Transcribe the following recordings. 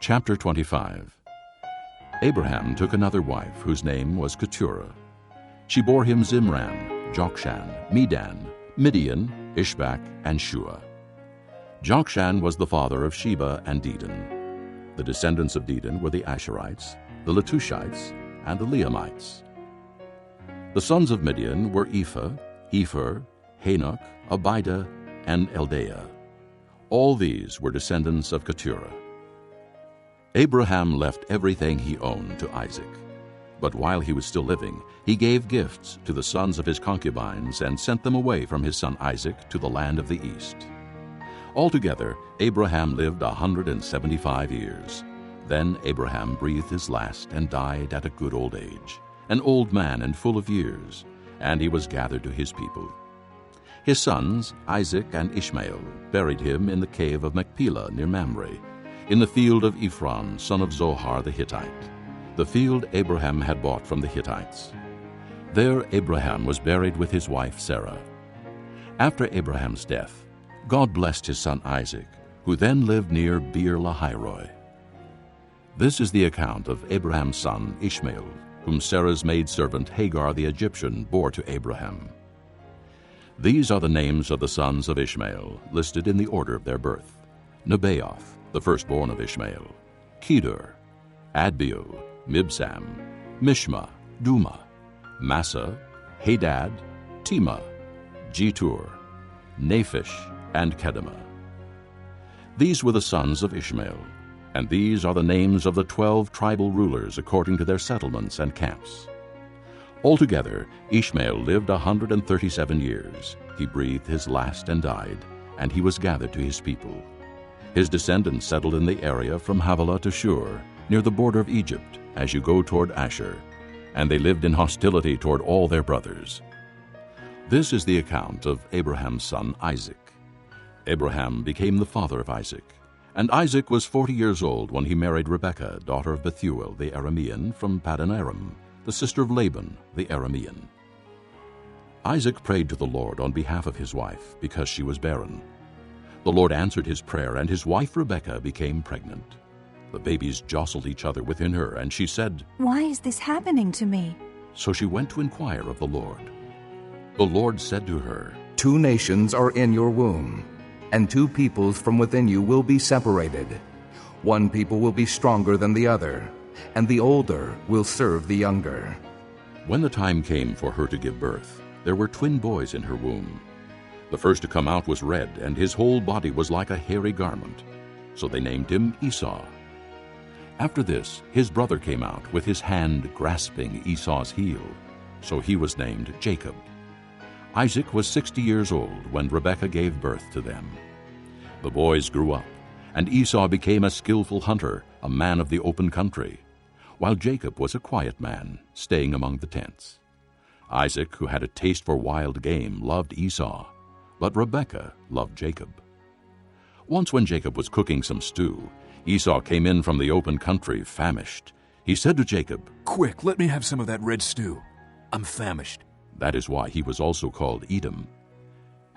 Chapter 25. Abraham took another wife, whose name was Keturah. She bore him Zimran, Jokshan, Medan, Midian, Ishbak, and Shua. Jokshan was the father of Sheba and Dedan. The descendants of Dedan were the Asherites, the Letushites, and the Leamites. The sons of Midian were Ephah, Epher, Hanok, Abida, and Eldaah. All these were descendants of Keturah. Abraham left everything he owned to Isaac. But while he was still living, he gave gifts to the sons of his concubines and sent them away from his son Isaac to the land of the east. Altogether, Abraham lived 175 years. Then Abraham breathed his last and died at a good old age, an old man and full of years, and he was gathered to his people. His sons, Isaac and Ishmael, buried him in the cave of Machpelah near Mamre, in the field of Ephron, son of Zohar the Hittite, the field Abraham had bought from the Hittites. There Abraham was buried with his wife Sarah. After Abraham's death, God blessed his son Isaac, who then lived near Beer-lahai-roi. This is the account of Abraham's son Ishmael, whom Sarah's maidservant Hagar the Egyptian bore to Abraham. These are the names of the sons of Ishmael, listed in the order of their birth: Nebaioth, the firstborn of Ishmael, Kedar, Adbeel, Mibsam, Mishma, Duma, Massa, Hadad, Tema, Jetur, Naphish, and Kedemah. These were the sons of Ishmael, and these are the names of the 12 tribal rulers according to their settlements and camps. Altogether, Ishmael lived 137 years. He breathed his last and died, and he was gathered to his people. His descendants settled in the area from Havilah to Shur, near the border of Egypt, as you go toward Asher, and they lived in hostility toward all their brothers. This is the account of Abraham's son Isaac. Abraham became the father of Isaac, and Isaac was 40 years old when he married Rebekah, daughter of Bethuel the Aramean, from Paddan Aram, the sister of Laban the Aramean. Isaac prayed to the Lord on behalf of his wife, because she was barren. The Lord answered his prayer, and his wife Rebekah became pregnant. The babies jostled each other within her, and she said, "Why is this happening to me?" So she went to inquire of the Lord. The Lord said to her, 2 nations are in your womb, and 2 peoples from within you will be separated. One people will be stronger than the other, and the older will serve the younger. When the time came for her to give birth, there were twin boys in her womb. The first to come out was red, and his whole body was like a hairy garment. So they named him Esau. After this, his brother came out with his hand grasping Esau's heel. So he was named Jacob. Isaac was 60 years old when Rebekah gave birth to them. The boys grew up, and Esau became a skillful hunter, a man of the open country, while Jacob was a quiet man, staying among the tents. Isaac, who had a taste for wild game, loved Esau, but Rebekah loved Jacob. Once when Jacob was cooking some stew, Esau came in from the open country, famished. He said to Jacob, "Quick, let me have some of that red stew. I'm famished." That is why he was also called Edom.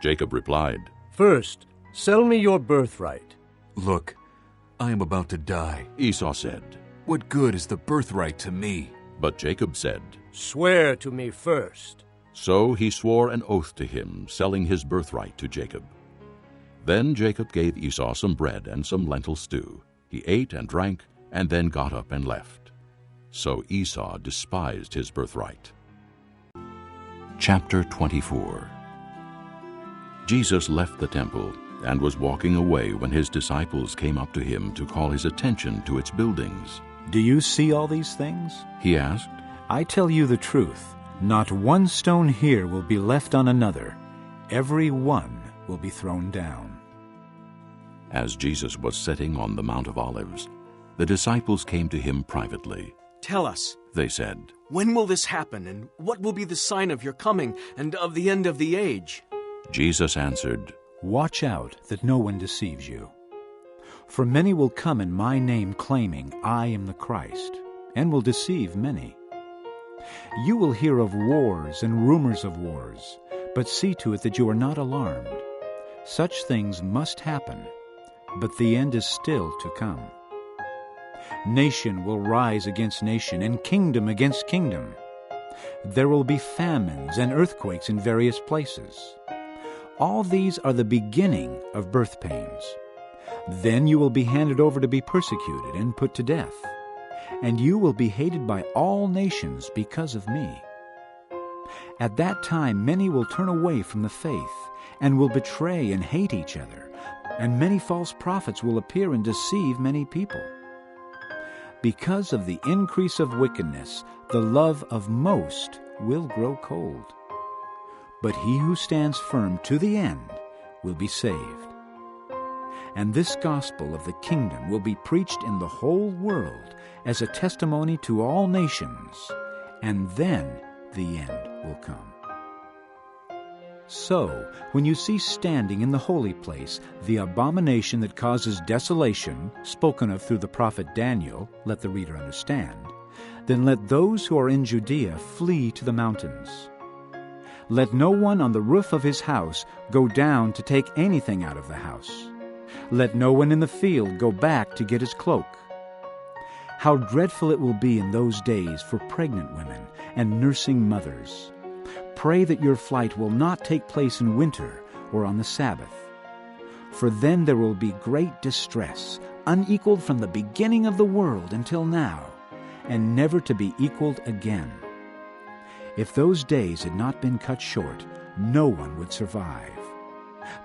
Jacob replied, "First, sell me your birthright." "Look, I am about to die. Esau said. What good is the birthright to me?" But Jacob said, "Swear to me first." So he swore an oath to him, selling his birthright to Jacob. Then Jacob gave Esau some bread and some lentil stew. He ate and drank, and then got up and left. So Esau despised his birthright. Chapter 24. Jesus left the temple and was walking away when his disciples came up to him to call his attention to its buildings. "Do you see all these things?" He asked. "I tell you the truth, not one stone here will be left on another. Every one will be thrown down." As Jesus was sitting on the Mount of Olives, the disciples came to him privately. "Tell us," they said, "when will this happen, and what will be the sign of your coming and of the end of the age?" Jesus answered, "Watch out that no one deceives you. For many will come in my name claiming, 'I am the Christ,' and will deceive many. You will hear of wars and rumors of wars, but see to it that you are not alarmed. Such things must happen, but the end is still to come." Nation will rise against nation, and kingdom against kingdom. There will be famines and earthquakes in various places. All these are the beginning of birth pains. Then you will be handed over to be persecuted and put to death, and you will be hated by all nations because of me. At that time many will turn away from the faith, and will betray and hate each other, and many false prophets will appear and deceive many people. Because of the increase of wickedness, the love of most will grow cold. But he who stands firm to the end will be saved. And this gospel of the kingdom will be preached in the whole world as a testimony to all nations, and then the end will come. So, when you see standing in the holy place the abomination that causes desolation, spoken of through the prophet Daniel, let the reader understand, then let those who are in Judea flee to the mountains. Let no one on the roof of his house go down to take anything out of the house. Let no one in the field go back to get his cloak. How dreadful it will be in those days for pregnant women and nursing mothers. Pray that your flight will not take place in winter or on the Sabbath. For then there will be great distress, unequaled from the beginning of the world until now, and never to be equaled again. If those days had not been cut short, no one would survive.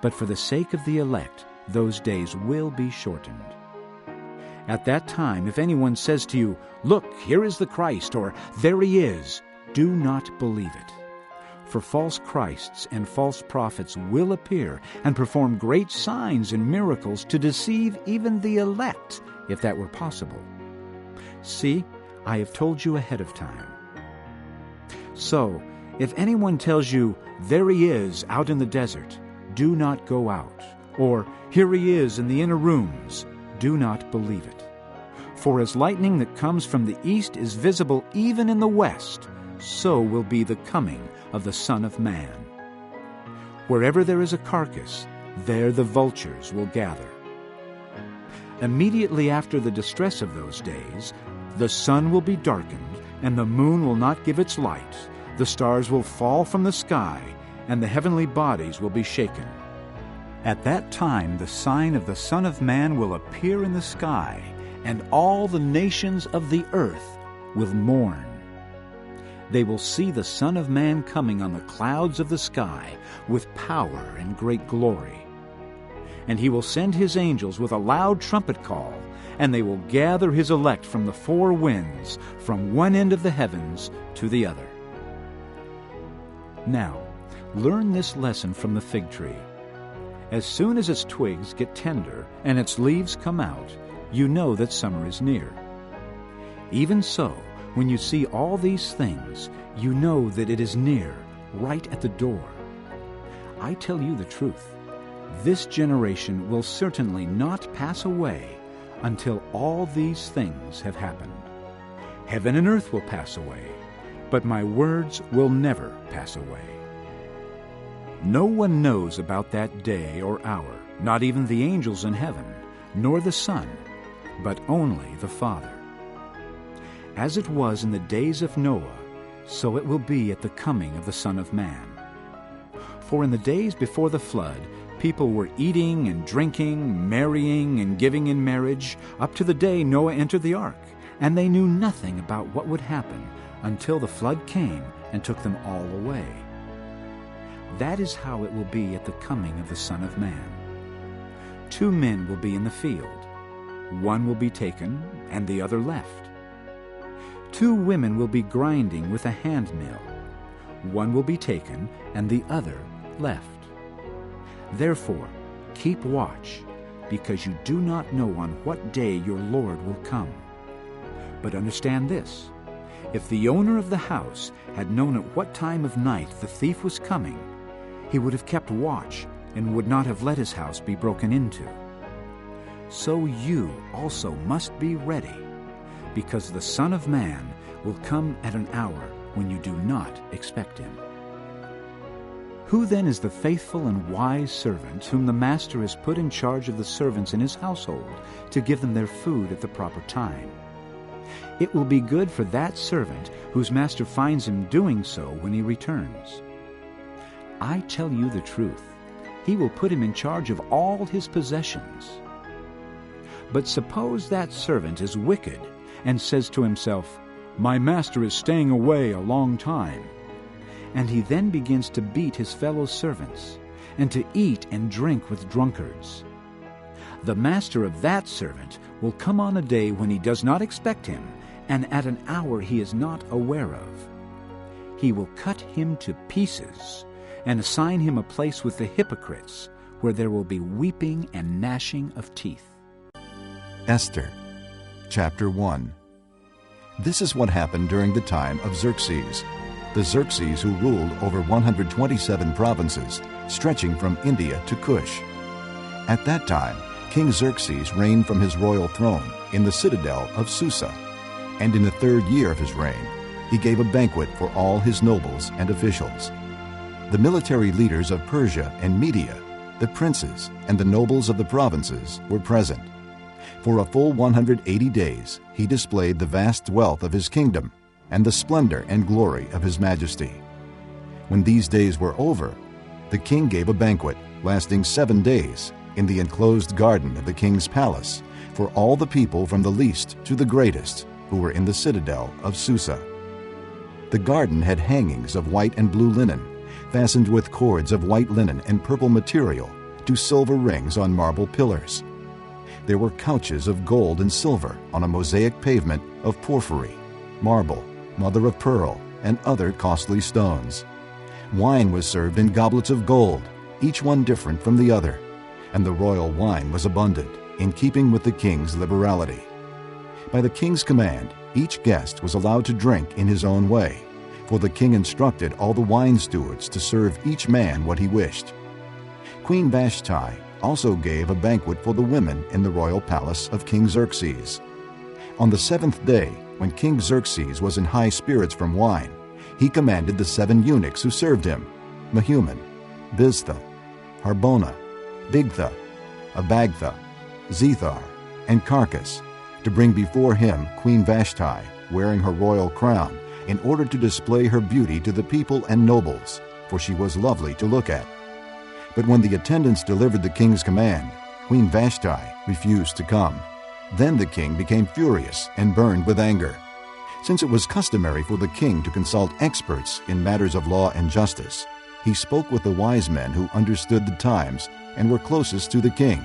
But for the sake of the elect, those days will be shortened. At that time, if anyone says to you, "Look, here is the Christ," or "There he is," do not believe it. For false Christs and false prophets will appear and perform great signs and miracles to deceive even the elect, if that were possible. See, I have told you ahead of time. So, if anyone tells you, "There he is out in the desert," do not go out. Or, "Here he is in the inner rooms," do not believe it. For as lightning that comes from the east is visible even in the west, so will be the coming of the Son of Man. Wherever there is a carcass, there the vultures will gather. Immediately after the distress of those days, the sun will be darkened, and the moon will not give its light. The stars will fall from the sky, and the heavenly bodies will be shaken. At that time the sign of the Son of Man will appear in the sky, and all the nations of the earth will mourn. They will see the Son of Man coming on the clouds of the sky with power and great glory. And he will send his angels with a loud trumpet call, and they will gather his elect from the four winds, from one end of the heavens to the other. Now, learn this lesson from the fig tree. As soon as its twigs get tender and its leaves come out, you know that summer is near. Even so, when you see all these things, you know that it is near, right at the door. I tell you the truth, this generation will certainly not pass away until all these things have happened. Heaven and earth will pass away, but my words will never pass away. No one knows about that day or hour, not even the angels in heaven, nor the Son, but only the Father. As it was in the days of Noah, so it will be at the coming of the Son of Man. For in the days before the flood, people were eating and drinking, marrying and giving in marriage, up to the day Noah entered the ark, and they knew nothing about what would happen until the flood came and took them all away. That is how it will be at the coming of the Son of Man. 2 men will be in the field. One will be taken, and the other left. 2 women will be grinding with a hand mill. One will be taken, and the other left. Therefore, keep watch, because you do not know on what day your Lord will come. But understand this, if the owner of the house had known at what time of night the thief was coming, he would have kept watch and would not have let his house be broken into. So you also must be ready, because the Son of Man will come at an hour when you do not expect him. Who then is the faithful and wise servant whom the master has put in charge of the servants in his household to give them their food at the proper time? It will be good for that servant whose master finds him doing so when he returns. I tell you the truth, he will put him in charge of all his possessions. But suppose that servant is wicked and says to himself, "My master is staying away a long time," and he then begins to beat his fellow servants and to eat and drink with drunkards. The master of that servant will come on a day when he does not expect him, and at an hour he is not aware of. He will cut him to pieces and assign him a place with the hypocrites, where there will be weeping and gnashing of teeth. Esther, chapter 1. This is what happened during the time of Xerxes, the Xerxes who ruled over 127 provinces, stretching from India to Cush. At that time, King Xerxes reigned from his royal throne in the citadel of Susa, and in the 3rd year of his reign, he gave a banquet for all his nobles and officials. The military leaders of Persia and Media, the princes and the nobles of the provinces were present. For a full 180 days he displayed the vast wealth of his kingdom and the splendor and glory of his majesty. When these days were over, the king gave a banquet lasting 7 days in the enclosed garden of the king's palace for all the people from the least to the greatest who were in the citadel of Susa. The garden had hangings of white and blue linen, fastened with cords of white linen and purple material to silver rings on marble pillars. There were couches of gold and silver on a mosaic pavement of porphyry, marble, mother of pearl, and other costly stones. Wine was served in goblets of gold, each one different from the other, and the royal wine was abundant, in keeping with the king's liberality. By the king's command, each guest was allowed to drink in his own way, for the king instructed all the wine stewards to serve each man what he wished. Queen Vashti also gave a banquet for the women in the royal palace of King Xerxes. On the 7th day, when King Xerxes was in high spirits from wine, he commanded the 7 eunuchs who served him, Mehuman, Biztha, Harbona, Bigtha, Abagtha, Zethar, and Carcass, to bring before him Queen Vashti, wearing her royal crown, in order to display her beauty to the people and nobles, for she was lovely to look at. But when the attendants delivered the king's command, Queen Vashti refused to come. Then the king became furious and burned with anger. Since it was customary for the king to consult experts in matters of law and justice, he spoke with the wise men who understood the times and were closest to the king: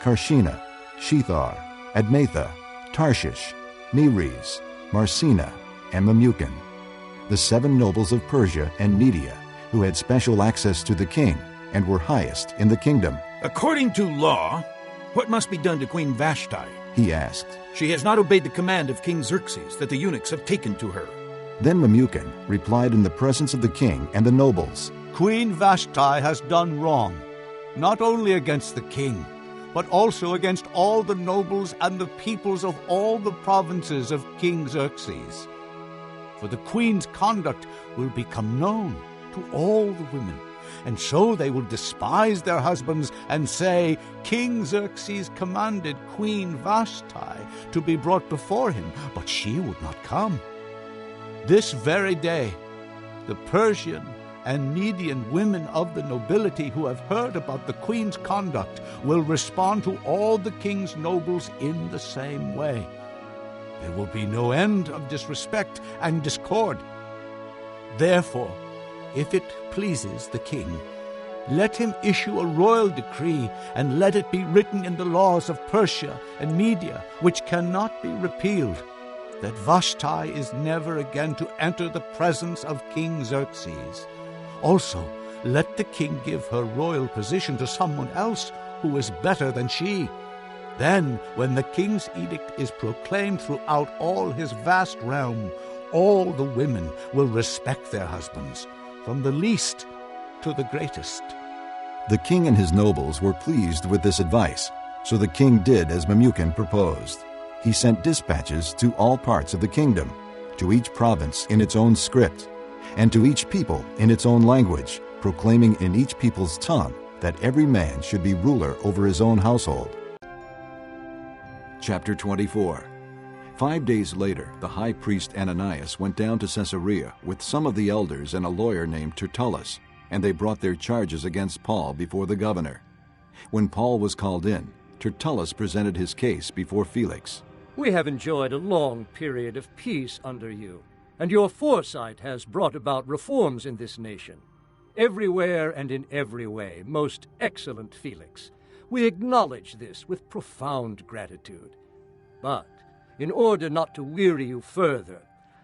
Karshena, Shethar, Admatha, Tarshish, Meres, Marsena, and Memucan, the 7 nobles of Persia and Media, who had special access to the king and were highest in the kingdom. "According to law, what must be done to Queen Vashti?" he asked. "She has not obeyed the command of King Xerxes that the eunuchs have taken to her." Then Memucan replied in the presence of the king and the nobles, "Queen Vashti has done wrong, not only against the king, but also against all the nobles and the peoples of all the provinces of King Xerxes. For the queen's conduct will become known to all the women, and so they will despise their husbands and say, 'King Xerxes commanded Queen Vashti to be brought before him, but she would not come.' This very day, the Persian and Median women of the nobility who have heard about the queen's conduct will respond to all the king's nobles in the same way. There will be no end of disrespect and discord. Therefore, if it pleases the king, let him issue a royal decree, and let it be written in the laws of Persia and Media, which cannot be repealed, that Vashti is never again to enter the presence of King Xerxes. Also, let the king give her royal position to someone else who is better than she. Then, when the king's edict is proclaimed throughout all his vast realm, all the women will respect their husbands, from the least to the greatest." The king and his nobles were pleased with this advice, so the king did as Memucan proposed. He sent dispatches to all parts of the kingdom, to each province in its own script, and to each people in its own language, proclaiming in each people's tongue that every man should be ruler over his own household. Chapter 24. 5 days later, the high priest Ananias went down to Caesarea with some of the elders and a lawyer named Tertullus, and they brought their charges against Paul before the governor. When Paul was called in, Tertullus presented his case before Felix. We have enjoyed a long period of peace under you, and your foresight has brought about reforms in this nation. Everywhere and in every way, most excellent Felix. We acknowledge this with profound gratitude. But, in order not to weary you further,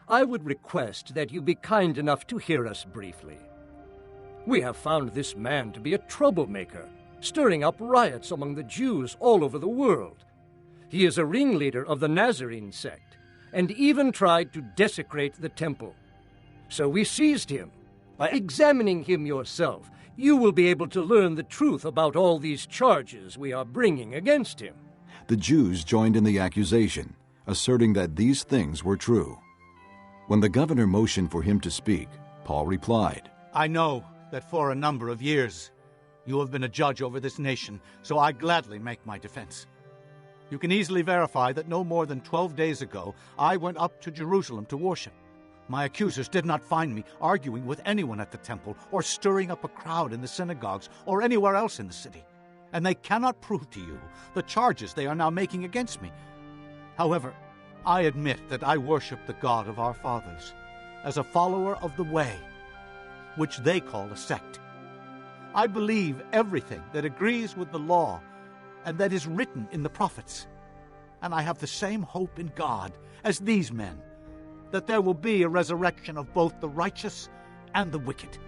I would request that you be kind enough to hear us briefly. We have found this man to be a troublemaker, stirring up riots among the Jews all over the world. He is a ringleader of the Nazarene sect, and even tried to desecrate the temple. So we seized him. By examining him yourself, you will be able to learn the truth about all these charges we are bringing against him. The Jews joined in the accusation, asserting that these things were true. When the governor motioned for him to speak, Paul replied, I know that for a number of years you have been a judge over this nation, so I gladly make my defense. You can easily verify that no more than 12 days ago I went up to Jerusalem to worship. My accusers did not find me arguing with anyone at the temple or stirring up a crowd in the synagogues or anywhere else in the city, and they cannot prove to you the charges they are now making against me. However, I admit that I worship the God of our fathers as a follower of the way, which they call a sect. I believe everything that agrees with the law and that is written in the prophets, and I have the same hope in God as these men, that there will be a resurrection of both the righteous and the wicked.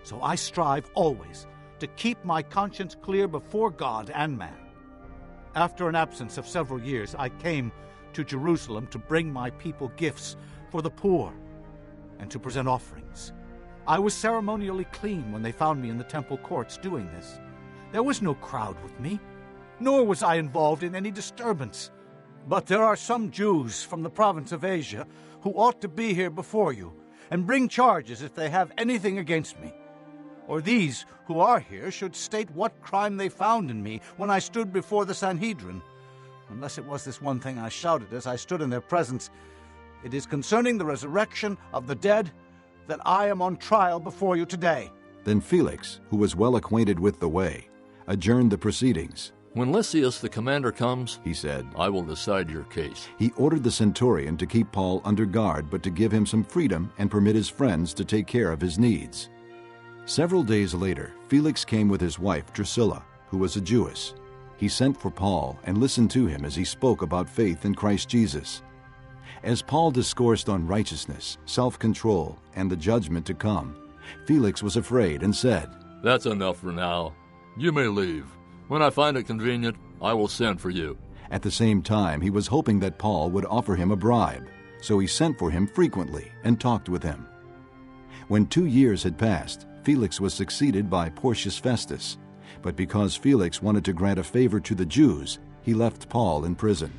So I strive always to keep my conscience clear before God and man. After an absence of several years, I came to Jerusalem to bring my people gifts for the poor and to present offerings. I was ceremonially clean when they found me in the temple courts doing this. There was no crowd with me, nor was I involved in any disturbance. But there are some Jews from the province of Asia who ought to be here before you and bring charges if they have anything against me. Or these who are here should state what crime they found in me when I stood before the Sanhedrin. Unless it was this one thing I shouted as I stood in their presence, it is concerning the resurrection of the dead that I am on trial before you today. Then Felix, who was well acquainted with the way, adjourned the proceedings. When Lysias the commander comes, he said, I will decide your case. He ordered the centurion to keep Paul under guard, but to give him some freedom and permit his friends to take care of his needs. Several days later, Felix came with his wife Drusilla, who was a Jewess. He sent for Paul and listened to him as he spoke about faith in Christ Jesus. As Paul discoursed on righteousness, self-control, and the judgment to come, Felix was afraid and said, That's enough for now. You may leave. When I find it convenient, I will send for you. At the same time, he was hoping that Paul would offer him a bribe, so he sent for him frequently and talked with him. When 2 years had passed, Felix was succeeded by Porcius Festus, but because Felix wanted to grant a favor to the Jews, he left Paul in prison.